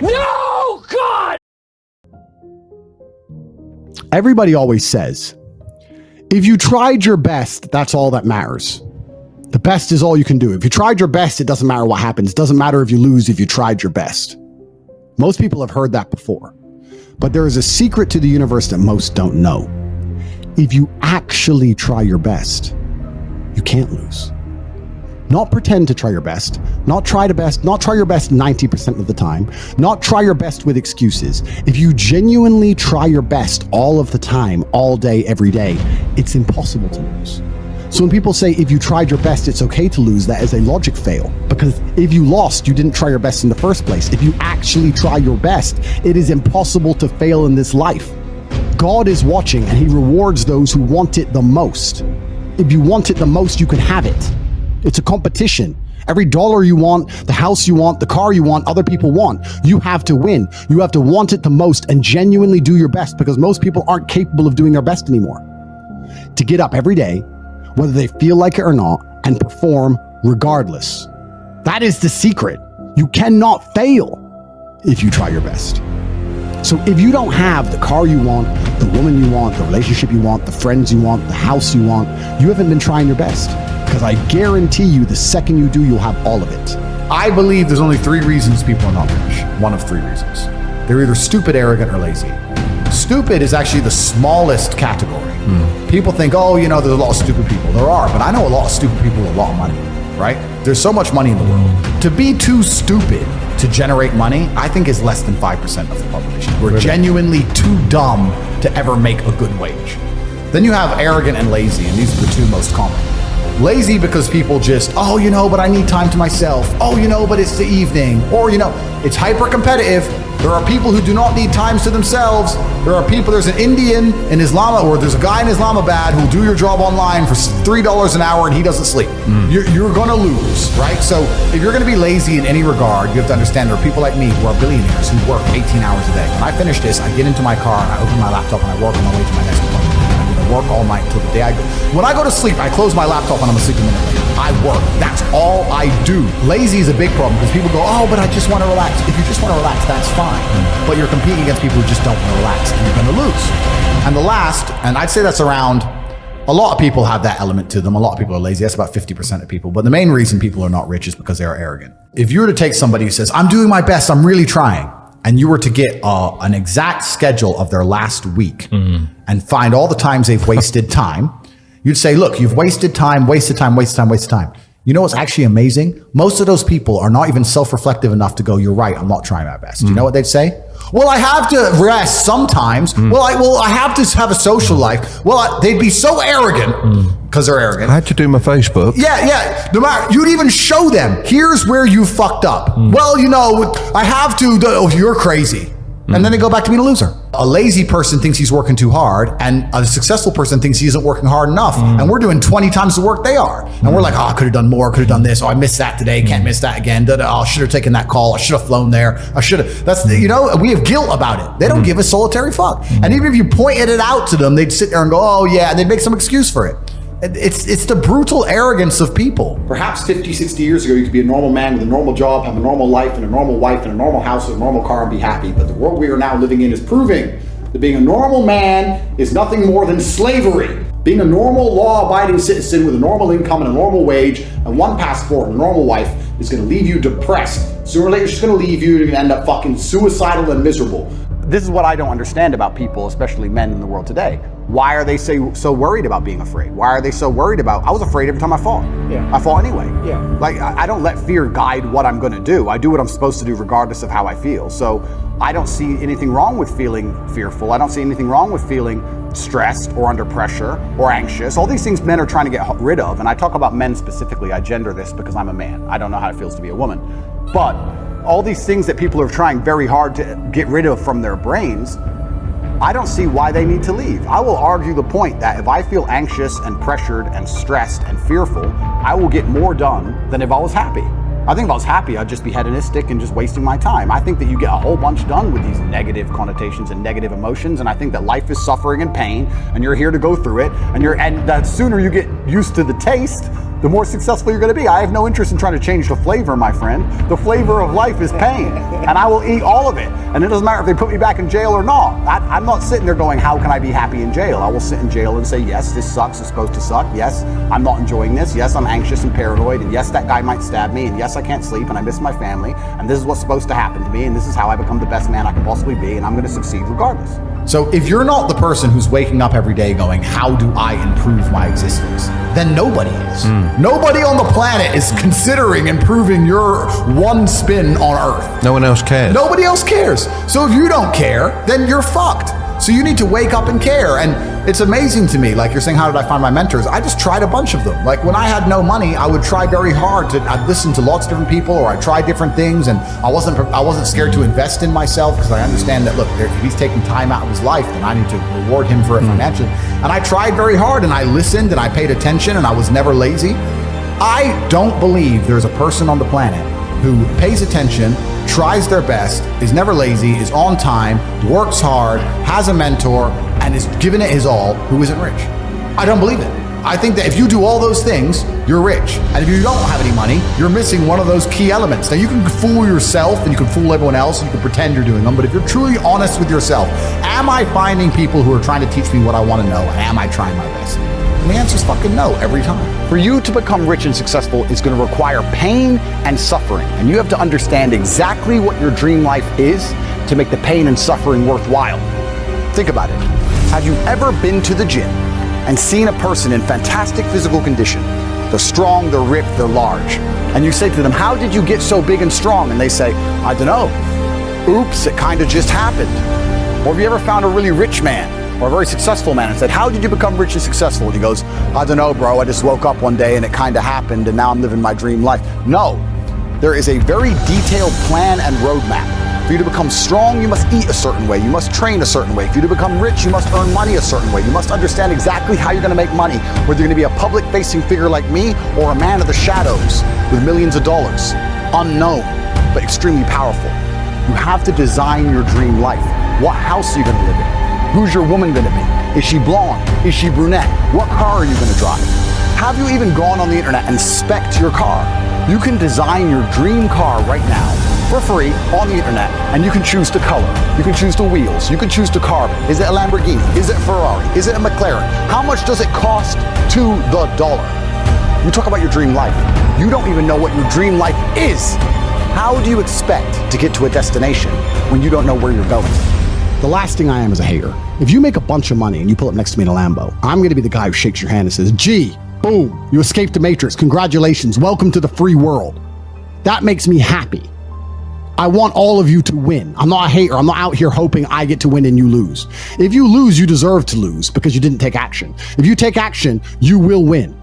No, God! Everybody always says, if you tried your best, that's all that matters. The best is all you can do. If you tried your best, it doesn't matter what happens. It doesn't matter if you lose if you tried your best. Most people have heard that before. But there is a secret to the universe that most don't know. If you actually try your best, you can't lose. Not pretend to try your best, not try your best 90% of the time, not try your best with excuses. If you genuinely try your best all of the time, all day, every day, it's impossible to lose. So when people say, if you tried your best, it's okay to lose, that is a logic fail. Because if you lost, you didn't try your best in the first place. If you actually try your best, it is impossible to fail in this life. God is watching and he rewards those who want it the most. If you want it the most, you can have it. It's a competition. Every dollar you want, the house you want, the car you want, other people want, you have to win. You have to want it the most and genuinely do your best, because most people aren't capable of doing their best anymore. To get up every day, whether they feel like it or not, and perform regardless. That is the secret. You cannot fail if you try your best. So if you don't have the car you want, the woman you want, the relationship you want, the friends you want, the house you want, you haven't been trying your best. Because I guarantee you, the second you do, you'll have all of it. I believe there's only 3 reasons people are not rich. One of 3 reasons. They're either stupid, arrogant, or lazy. Stupid is actually the smallest category. People think, oh, you know, there's a lot of stupid people. There are, but I know a lot of stupid people with a lot of money, right? There's so much money in the world. To be too stupid to generate money, I think is less than 5% of the population. We're genuinely too dumb to ever make a good wage. Then you have arrogant and lazy, and these are the 2 most common. Lazy because people just, oh, you know, but I need time to myself. Oh, you know, but it's the evening. Or, you know, it's hyper competitive. There are people who do not need times to themselves. There are people, there's an Indian in Islam, or there's a guy in Islamabad who'll do your job online for $3 an hour and he doesn't sleep. You're gonna lose, right? So if you're gonna be lazy in any regard, you have to understand there are people like me who are billionaires who work 18 hours a day. When I finish this, I get into my car and I open my laptop and I work on my way to my next appointment. I'm gonna work all night until the day I go. When I go to sleep, I close my laptop and I'm asleep a minute later. I work. That's all I do. Lazy is a big problem because people go, oh, but I just want to relax. If you just want to relax, that's fine. But you're competing against people who just don't want to relax, and you're going to lose. And the last, and I'd say that's around, a lot of people have that element to them. A lot of people are lazy. That's about 50% of people. But the main reason people are not rich is because they are arrogant. If you were to take somebody who says, I'm doing my best, I'm really trying, and you were to get an exact schedule of their last week and find all the times they've wasted time, you'd say, look, you've wasted time, wasted time, wasted time, wasted time. You know what's actually amazing? Most of those people are not even self-reflective enough to go, you're right, I'm not trying my best. You know what they'd say? Well, I have to rest sometimes. Well, I have to have a social life. Well, they'd be so arrogant because they're arrogant. I had to do my Facebook. Yeah. No matter, you'd even show them, here's where you fucked up. Well, you know, I have to, you're crazy. And then they go back to being a loser. A lazy person thinks he's working too hard, and a successful person thinks he isn't working hard enough. And we're doing 20 times the work they are. And we're like, oh, I could have done more, could have done this. Oh, I missed that today, can't miss that again. Oh, I should have taken that call. I should have flown there. I should have. That's, you know, we have guilt about it. They don't give a solitary fuck. And even if you pointed it out to them, they'd sit there and go, oh yeah, and they'd make some excuse for it. It's the brutal arrogance of people. Perhaps 50, 60 years ago, you could be a normal man with a normal job, have a normal life and a normal wife and a normal house and a normal car and be happy. But the world we are now living in is proving that being a normal man is nothing more than slavery. Being a normal, law-abiding citizen with a normal income and a normal wage and one passport and a normal wife is going to leave you depressed. Sooner or later, it's just going to leave you and end up fucking suicidal and miserable. This is what I don't understand about people, especially men in the world today. Why are they so worried about being afraid? Why are they so worried about, I was afraid every time I fought. I fought anyway. Like, I don't let fear guide what I'm gonna do. I do what I'm supposed to do regardless of how I feel. So I don't see anything wrong with feeling fearful. I don't see anything wrong with feeling stressed or under pressure or anxious. All these things men are trying to get rid of. And I talk about men specifically. I gender this because I'm a man. I don't know how it feels to be a woman. But all these things that people are trying very hard to get rid of from their brains, I don't see why they need to leave. I will argue the point that if I feel anxious and pressured and stressed and fearful, I will get more done than if I was happy. I think if I was happy, I'd just be hedonistic and just wasting my time. I think that you get a whole bunch done with these negative connotations and negative emotions, and I think that life is suffering and pain, and you're here to go through it, and the sooner you get used to the taste the more successful you're going to be. I have no interest in trying to change the flavor, my friend. The flavor of life is pain, and I will eat all of it. And it doesn't matter if they put me back in jail or not. I'm not sitting there going, how can I be happy in jail? I will sit in jail and say, yes, this sucks, it's supposed to suck. Yes, I'm not enjoying this. Yes, I'm anxious and paranoid. And yes, that guy might stab me. And yes, I can't sleep and I miss my family. And this is what's supposed to happen to me. And this is how I become the best man I can possibly be. And I'm going to succeed regardless. So if you're not the person who's waking up every day going, how do I improve my existence? Then nobody is. Nobody on the planet is considering improving your one spin on Earth. No one else cares. Nobody else cares. So if you don't care, then you're fucked. So you need to wake up and care. And it's amazing to me, like you're saying, how did I find my mentors? I just tried a bunch of them. Like when I had no money, I would try very hard I'd listen to lots of different people, or I'd try different things. And I wasn't scared to invest in myself, because I understand that, look, if he's taking time out of his life, then I need to reward him for it financially. And I tried very hard, and I listened, and I paid attention, and I was never lazy. I don't believe there's a person on the planet who pays attention, tries their best, is never lazy, is on time, works hard, has a mentor, and is giving it his all, who isn't rich. I don't believe it. I think that if you do all those things, you're rich. And if you don't have any money, you're missing one of those key elements. Now, you can fool yourself and you can fool everyone else and you can pretend you're doing them, but if you're truly honest with yourself, am I finding people who are trying to teach me what I want to know, and am I trying my best? And the answer is fucking no every time. For you to become rich and successful is going to require pain and suffering. And you have to understand exactly what your dream life is to make the pain and suffering worthwhile. Think about it. Have you ever been to the gym and seen a person in fantastic physical condition? They're strong, they're ripped, they're large. And you say to them, how did you get so big and strong? And they say, I don't know. Oops, it kind of just happened. Or have you ever found a really rich man or a very successful man and said, how did you become rich and successful? And he goes, I don't know, bro. I just woke up one day and it kind of happened and now I'm living my dream life. No, there is a very detailed plan and roadmap. For you to become strong, you must eat a certain way. You must train a certain way. For you to become rich, you must earn money a certain way. You must understand exactly how you're going to make money, whether you're going to be a public-facing figure like me or a man of the shadows with millions of dollars. Unknown, but extremely powerful. You have to design your dream life. What house are you going to live in? Who's your woman going to be? Is she blonde? Is she brunette? What car are you going to drive? Have you even gone on the internet and spec'd your car? You can design your dream car right now for free on the internet, and you can choose the color, you can choose the wheels, you can choose the carbon. Is it a Lamborghini? Is it a Ferrari? Is it a McLaren? How much does it cost to the dollar? You talk about your dream life. You don't even know what your dream life is. How do you expect to get to a destination when you don't know where you're going? The last thing I am is a hater. If you make a bunch of money and you pull up next to me in a Lambo, I'm going to be the guy who shakes your hand and says, gee, boom, you escaped the Matrix. Congratulations. Welcome to the free world. That makes me happy. I want all of you to win. I'm not a hater. I'm not out here hoping I get to win and you lose. If you lose, you deserve to lose because you didn't take action. If you take action, you will win.